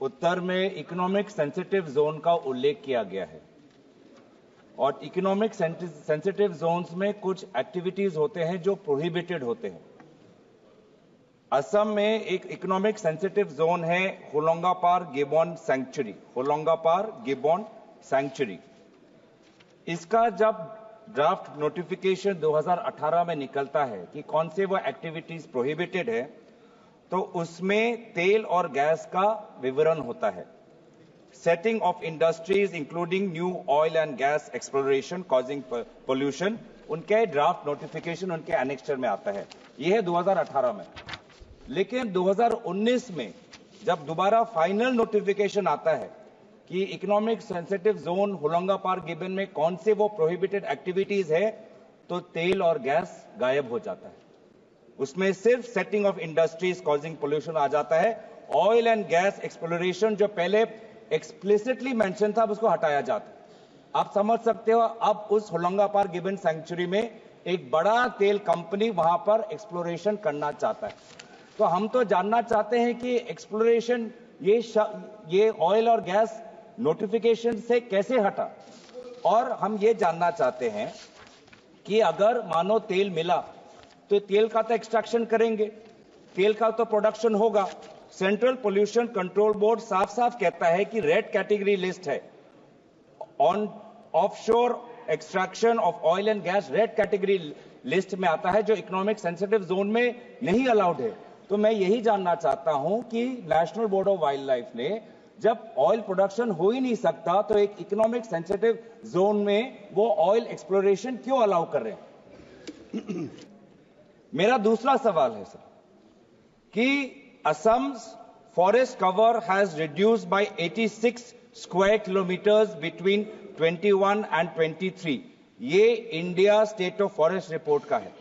उत्तर में economic sensitive zone का उल्लेख किया गया है और इकोनॉमिक सेंसिटिव जोन्स में कुछ एक्टिविटीज होते हैं जो प्रोहिबिटेड होते हैं। असम में एक इकोनॉमिक सेंसिटिव जोन है होलोंगापार गिबॉन सैंक्चुरी, होलोंगापार गिबॉन सैंक्चुरी। इसका जब ड्राफ्ट नोटिफिकेशन 2018 में निकलता है कि कौन से वो एक्टिविटीज प्रोहिबिटेड है, तो उसमें तेल और गैस का विवरण होता है। Setting of industries including new oil and gas exploration causing pollution, उनके ड्राफ्ट नोटिफिकेशन उनके एनेक्स्चर में आता है। यह है 2018 में। लेकिन 2019 में जब दोबारा फाइनल नोटिफिकेशन आता है कि इकोनॉमिक सेंसिटिव जोन होलोंगापार गिबन में कौन से वो प्रोहिबिटेड एक्टिविटीज है, तो तेल और गैस गायब हो जाता है। उसमें सिर्फ setting of industries causing pollution आ जाता है। ऑयल एंड गैस एक्सप्लोरेशन जो पहले एक्सप्लिसिटली मेंशन था, उसको हटाया जाता है। आप समझ सकते हो, अब उस होलोंगापार गिबन सैंक्चुरी में एक बड़ा तेल कंपनी वहां पर एक्सप्लोरेशन करना चाहता है। तो हम तो जानना चाहते हैं कि एक्सप्लोरेशन ये ऑयल और गैस नोटिफिकेशन से कैसे हटा, और हम ये जानना चाहते हैं कि अगर मानो तेल मिला तो तेल का तो एक्सट्रैक्शन करेंगे, तेल का तो प्रोडक्शन होगा। सेंट्रल पोल्यूशन कंट्रोल बोर्ड साफ साफ कहता है कि रेड कैटेगरी लिस्ट है on offshore extraction of oil and gas, red category list में आता है, जो इकोनॉमिक सेंसिटिव जोन में नहीं अलाउड है। तो मैं यही जानना चाहता हूं कि national board of wild life ने जब ऑयल प्रोडक्शन हो ही नहीं सकता, तो एक इकोनॉमिक सेंसिटिव जोन में वो ऑयल एक्सप्लोरेशन क्यों अलाउ कर रहे हैं? मेरा दूसरा सवाल है सर कि Assam forest cover has reduced by 86 square kilometres between 21 and 23। ये India state of forest report का है।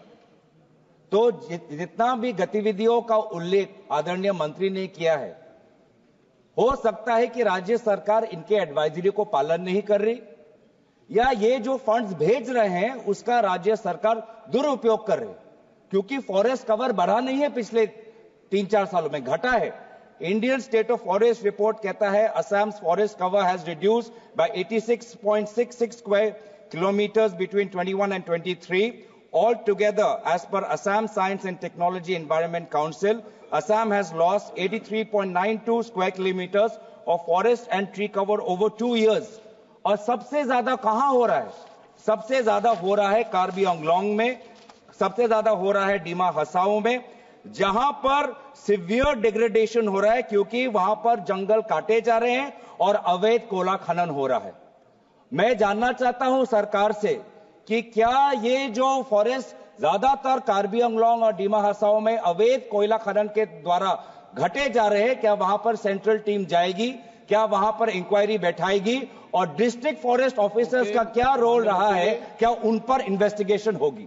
तो जितना भी गतिविधियों का उल्लेख आदरणीय मंत्री ने किया है, हो सकता है कि राज्य सरकार इनके एडवाइजरी को पालन नहीं कर रही, या ये जो फंड्स भेज रहे हैं उसका राज्य सरकार दुरुपयोग कर रही, क्योंकि फॉरेस्ट कवर बढ़ा नहीं है, पिछले 3-4 सालों में घटा है। Indian state of forest report कहता है Assam forest cover has reduced by 86.66 square kilometres between 21 and 23। All together, as per Assam Science and Technology Environment Council, Assam has lost 83.92 square kilometers of forest and tree cover over 2 years. और सबसे ज्यादा कहां हो रहा है? सबसे ज्यादा हो रहा है कार्बी आंगलोंग में, सबसे ज्यादा हो रहा है डिमा हसाओ में, जहां पर सिवियर डिग्रेडेशन हो रहा है क्योंकि वहां पर जंगल काटे जा रहे हैं और अवैध कोयला खनन हो रहा है। मैं जानना चाहता हूं सरकार से कि क्या ये जो फॉरेस्ट ज्यादातर कार्बी आंगलोंग और डिमा हसाओ में अवैध कोयला खनन के द्वारा घटे जा रहे हैं, क्या वहां पर सेंट्रल टीम जाएगी, क्या वहां पर इंक्वायरी बैठाएगी, और डिस्ट्रिक्ट फॉरेस्ट ऑफिसर्स का क्या रोल रहा है, क्या उन पर इन्वेस्टिगेशन होगी?